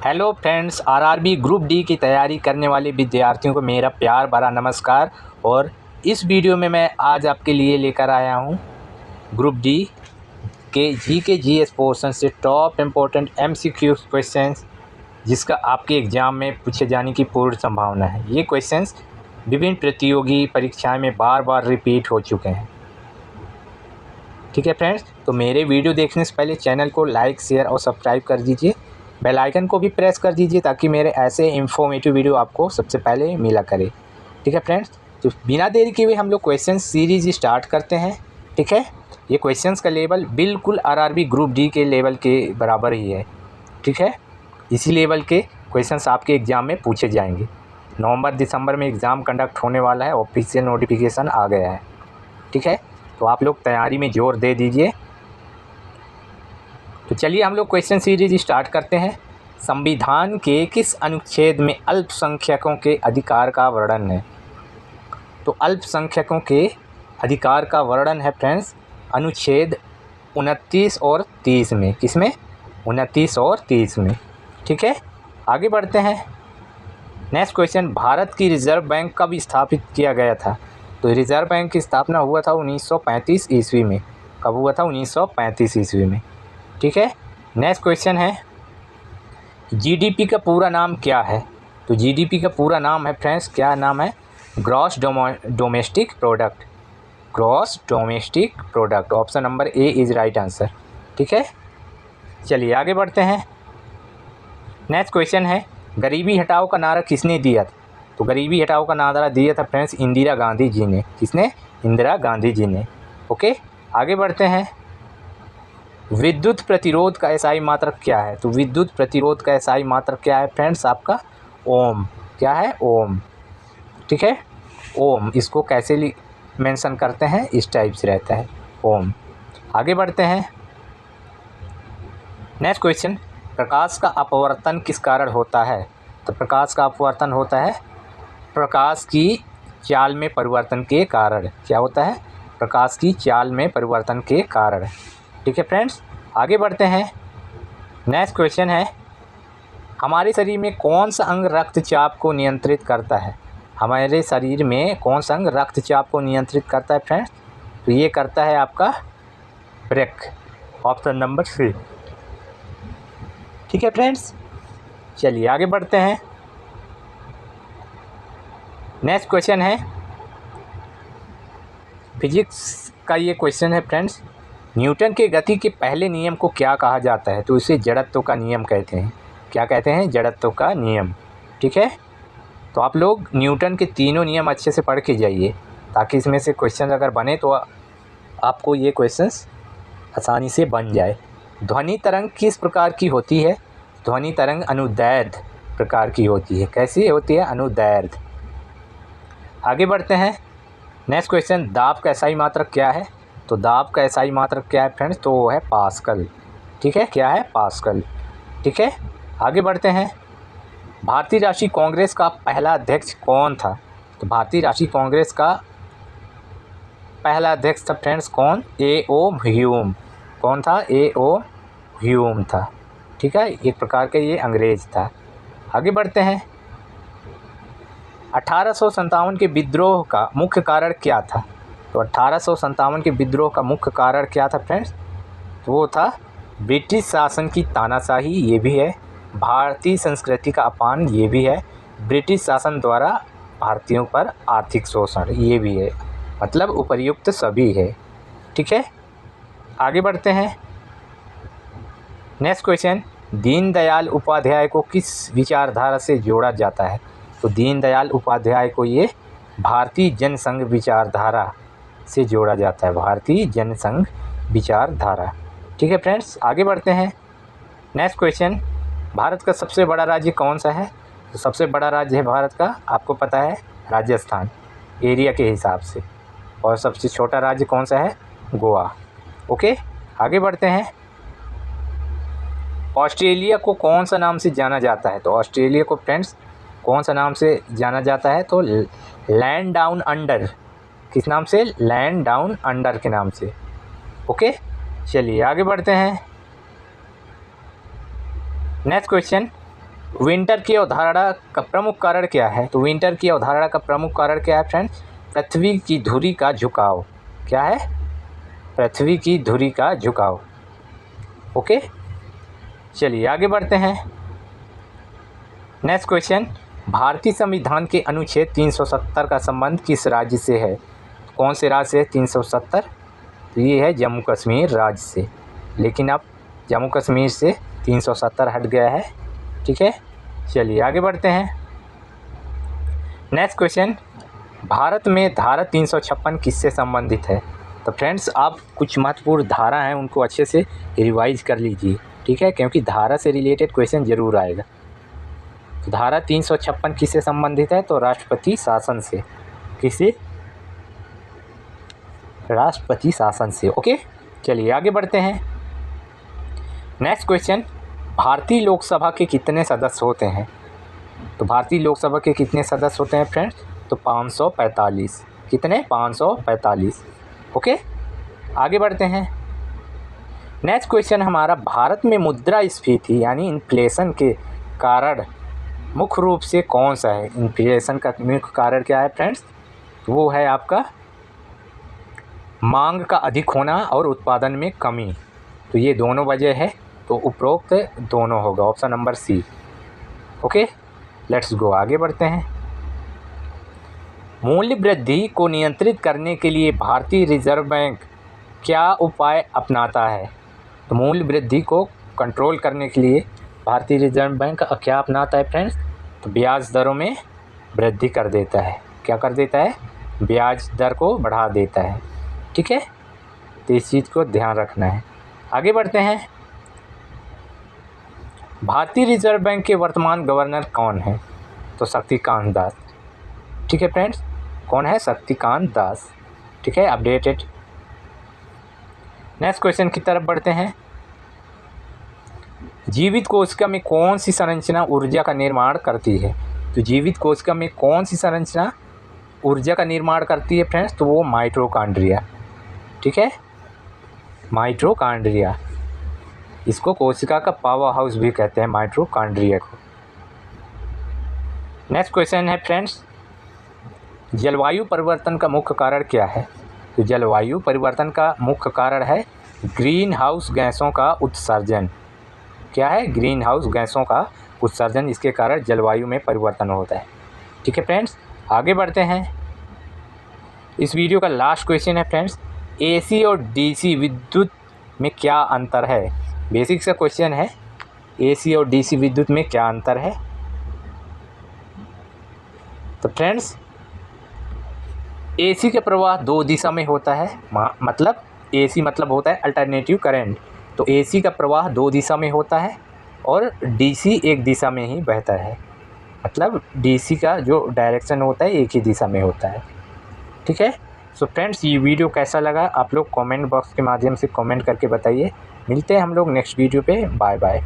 Hello friends, RRB group D की तैयारी करने वाले विद्यार्थियों को मेरा प्यार भरा नमस्कार। और इस वीडियो में मैं आज आपके लिए लेकर आया हूं ग्रुप डी के जीएस पोर्शन से टॉप इम्पोर्टेंट एमसीक्यू क्वेश्चंस, जिसका आपके एग्ज़ाम में पूछे जाने की पूर्ण संभावना है। ये क्वेश्चंस विभिन्न प्रतियोगी परीक्षाएं में बार बार रिपीट हो चुके हैं। ठीक है फ्रेंड्स, तो मेरे वीडियो देखने से पहले चैनल को लाइक, शेयर और सब्सक्राइब कर दीजिए। बेल आइकन को भी प्रेस कर दीजिए ताकि मेरे ऐसे इन्फॉर्मेटिव वीडियो आपको सबसे पहले मिला करे। ठीक है फ्रेंड्स, तो बिना देरी किए हुए हम लोग क्वेश्चन सीरीज स्टार्ट करते हैं। ठीक है, ये क्वेश्चंस का लेवल बिल्कुल आरआरबी ग्रुप डी के लेवल के बराबर ही है। ठीक है, इसी लेवल के क्वेश्चंस आपके एग्ज़ाम में पूछे जाएंगे। नवंबर दिसंबर में एग्ज़ाम कंडक्ट होने वाला है, ऑफिशियल नोटिफिकेशन आ गया है। ठीक है, तो आप लोग तैयारी में जोर दे दीजिए। तो चलिए हम लोग क्वेश्चन सीरीज स्टार्ट करते हैं। संविधान के किस अनुच्छेद में अल्पसंख्यकों के अधिकार का वर्णन है? तो अल्पसंख्यकों के अधिकार का वर्णन है फ्रेंड्स अनुच्छेद 29 और 30 में। किसमें? 29 और 30 में। ठीक है, आगे बढ़ते हैं। नेक्स्ट क्वेश्चन, भारत की रिजर्व बैंक कब स्थापित किया गया था? तो रिजर्व बैंक की स्थापना हुआ था 1935 ईस्वी में। कब हुआ था? 1935 ईस्वी में। ठीक है, नेक्स्ट क्वेश्चन है, जीडीपी का पूरा नाम क्या है? तो जीडीपी का पूरा नाम है फ्रेंड्स, क्या नाम है? Gross domestic product. Gross domestic product, option number A is right answer. ठीक है, चलिए आगे बढ़ते हैं। नेक्स्ट क्वेश्चन है, गरीबी हटाओ का नारा किसने दिया था? तो गरीबी हटाओ का नारा दिया था फ्रेंड्स इंदिरा गांधी जी ने। किसने? इंदिरा गांधी जी ने। ओके, आगे बढ़ते हैं। विद्युत प्रतिरोध का एसआई मात्रक क्या है? तो विद्युत प्रतिरोध का एसआई मात्रक क्या है फ्रेंड्स? आपका ओम। क्या है? ओम। ठीक है, ओम। इसको कैसे मेंशन करते हैं? इस टाइप से रहता है, ओम। आगे बढ़ते हैं। नेक्स्ट क्वेश्चन, प्रकाश का अपवर्तन किस कारण होता है? तो प्रकाश का अपवर्तन होता है प्रकाश की चाल में परिवर्तन के कारण। क्या होता है? प्रकाश की चाल में परिवर्तन के कारण। ठीक है फ्रेंड्स, आगे बढ़ते हैं। नेक्स्ट क्वेश्चन है, हमारे शरीर में कौन सा अंग रक्तचाप को नियंत्रित करता है? हमारे शरीर में कौन सा अंग रक्तचाप को नियंत्रित करता है फ्रेंड्स? तो ये करता है आपका ब्रेक, ऑप्शन नंबर सी। ठीक है फ्रेंड्स, चलिए आगे बढ़ते हैं। नेक्स्ट क्वेश्चन है, फिजिक्स का ये क्वेश्चन है फ्रेंड्स, न्यूटन के गति के पहले नियम को क्या कहा जाता है? तो इसे जड़त्व का नियम कहते हैं। क्या कहते हैं? जड़त्व का नियम। ठीक है, तो आप लोग न्यूटन के तीनों नियम अच्छे से पढ़ के जाइए ताकि इसमें से क्वेश्चन अगर बने तो आपको ये क्वेश्चंस आसानी से बन जाए। ध्वनि तरंग किस प्रकार की होती है? ध्वनि तरंग अनुदैर्ध्य प्रकार की होती है। कैसी होती है? अनुदैर्ध्य। आगे बढ़ते हैं। नेक्स्ट क्वेश्चन, दाब का एसआई मात्रक क्या है? तो दाब का एसआई मात्रक क्या है फ्रेंड्स? तो वो है पास्कल। ठीक है, क्या है? पास्कल। ठीक है, आगे बढ़ते हैं। भारतीय राष्ट्रीय कांग्रेस का पहला अध्यक्ष कौन था? तो भारतीय राष्ट्रीय कांग्रेस का पहला अध्यक्ष था फ्रेंड्स कौन? ए.ओ. ह्यूम। कौन था? ए.ओ. ह्यूम था। ठीक है, एक प्रकार का ये अंग्रेज था। आगे बढ़ते हैं। 1857 के विद्रोह का मुख्य कारण क्या था? तो 1857 के विद्रोह का मुख्य कारण क्या था फ्रेंड्स? तो वो था ब्रिटिश शासन की तानाशाही, ये भी है। भारतीय संस्कृति का अपमान, ये भी है। ब्रिटिश शासन द्वारा भारतीयों पर आर्थिक शोषण, ये भी है। मतलब उपर्युक्त सभी है। ठीक है, आगे बढ़ते हैं। नेक्स्ट क्वेश्चन, दीनदयाल उपाध्याय को किस विचारधारा से जोड़ा जाता है? तो दीनदयाल उपाध्याय को ये भारतीय जनसंघ विचारधारा से जोड़ा जाता है। भारतीय जनसंघ विचारधारा। ठीक है फ्रेंड्स, आगे बढ़ते हैं। नेक्स्ट क्वेश्चन, भारत का सबसे बड़ा राज्य कौन सा है? तो सबसे बड़ा राज्य है भारत का, आपको पता है, राजस्थान, एरिया के हिसाब से। और सबसे छोटा राज्य कौन सा है? गोवा। ओके, आगे बढ़ते हैं। ऑस्ट्रेलिया को कौन सा नाम से जाना जाता है? तो ऑस्ट्रेलिया को फ्रेंड्स कौन सा नाम से जाना जाता है? तो लैंड डाउन अंडर। किस नाम से? लैंड डाउन अंडर के नाम से। ओके, चलिए आगे बढ़ते हैं। नेक्स्ट क्वेश्चन, विंटर की अवधारणा का प्रमुख कारण क्या है? तो विंटर की अवधारणा का प्रमुख कारण क्या है फ्रेंड्स? पृथ्वी की धुरी का झुकाव। क्या है? पृथ्वी की धुरी का झुकाव। ओके, चलिए आगे बढ़ते हैं। नेक्स्ट क्वेश्चन, भारतीय संविधान के अनुच्छेद 370 का संबंध किस राज्य से है? कौन से राज्य से 370? तो ये है जम्मू कश्मीर राज्य से। लेकिन अब जम्मू कश्मीर से 370 हट गया है। ठीक है, चलिए आगे बढ़ते हैं। नेक्स्ट क्वेश्चन, भारत में धारा 356 किससे संबंधित है? तो फ्रेंड्स आप कुछ महत्वपूर्ण धारा हैं उनको अच्छे से रिवाइज कर लीजिए। ठीक है, क्योंकि धारा से रिलेटेड क्वेश्चन ज़रूर आएगा। तो धारा 356 किससे संबंधित है? तो राष्ट्रपति शासन से। किससे? राष्ट्रपति शासन से। ओके, चलिए आगे बढ़ते हैं। नेक्स्ट क्वेश्चन, भारतीय लोकसभा के कितने सदस्य होते हैं? तो भारतीय लोकसभा के कितने सदस्य होते हैं फ्रेंड्स? तो 545। कितने? 545। ओके, आगे बढ़ते हैं। नेक्स्ट क्वेश्चन हमारा, भारत में मुद्रास्फीति यानी इन्फ्लेशन के कारण मुख्य रूप से कौन सा है? इन्फ्लेशन का मुख्य कारण क्या है फ्रेंड्स? वो है आपका मांग का अधिक होना और उत्पादन में कमी। तो ये दोनों वजह है, तो उपरोक्त दोनों होगा, option number C. Okay, let's go, आगे बढ़ते हैं। मूल्य वृद्धि को नियंत्रित करने के लिए भारतीय रिजर्व बैंक क्या उपाय अपनाता है? तो मूल्य वृद्धि को कंट्रोल करने के लिए भारतीय रिजर्व बैंक क्या अपनाता है फ्रेंड्स? तो ब्याज दरों में वृद्धि कर देता है। क्या कर देता है? ब्याज दर को बढ़ा देता है। ठीक है, तो इस चीज़ को ध्यान रखना है। आगे बढ़ते हैं। भारतीय रिजर्व बैंक के वर्तमान गवर्नर कौन है? तो शक्तिकांत दास। ठीक है फ्रेंड्स, कौन है? शक्तिकांत दास। ठीक है, अपडेटेड। नेक्स्ट क्वेश्चन की तरफ बढ़ते हैं। जीवित कोशिका में कौन सी संरचना ऊर्जा का निर्माण करती है? तो जीवित कोशिका में कौन सी संरचना ऊर्जा का निर्माण करती है फ्रेंड्स? तो वो माइटोकॉन्ड्रिया। ठीक है, माइटोकॉन्ड्रिया। इसको कोशिका का पावर हाउस भी कहते हैं, माइटोकॉन्ड्रिया को। नेक्स्ट क्वेश्चन है फ्रेंड्स, जलवायु परिवर्तन का मुख्य कारण क्या है? तो जलवायु परिवर्तन का मुख्य कारण है ग्रीन हाउस गैसों का उत्सर्जन। क्या है? ग्रीन हाउस गैसों का उत्सर्जन, इसके कारण जलवायु में परिवर्तन होता है। ठीक है फ्रेंड्स, आगे बढ़ते हैं। इस वीडियो का लास्ट क्वेश्चन है फ्रेंड्स, एसी और डीसी विद्युत में क्या अंतर है? बेसिक सा क्वेश्चन है, एसी और डीसी विद्युत में क्या अंतर है? तो फ्रेंड्स एसी का प्रवाह 2 दिशा में होता है, मतलब एसी मतलब होता है अल्टरनेटिव करंट। तो एसी का प्रवाह 2 दिशा में होता है और डीसी एक दिशा में ही बहता है, मतलब डीसी का जो डायरेक्शन होता है एक ही दिशा में होता है। ठीक है, सो फ्रेंड्स ये वीडियो कैसा लगा आप लोग कमेंट बॉक्स के माध्यम से कमेंट करके बताइए। मिलते हैं हम लोग नेक्स्ट वीडियो पे। Bye bye.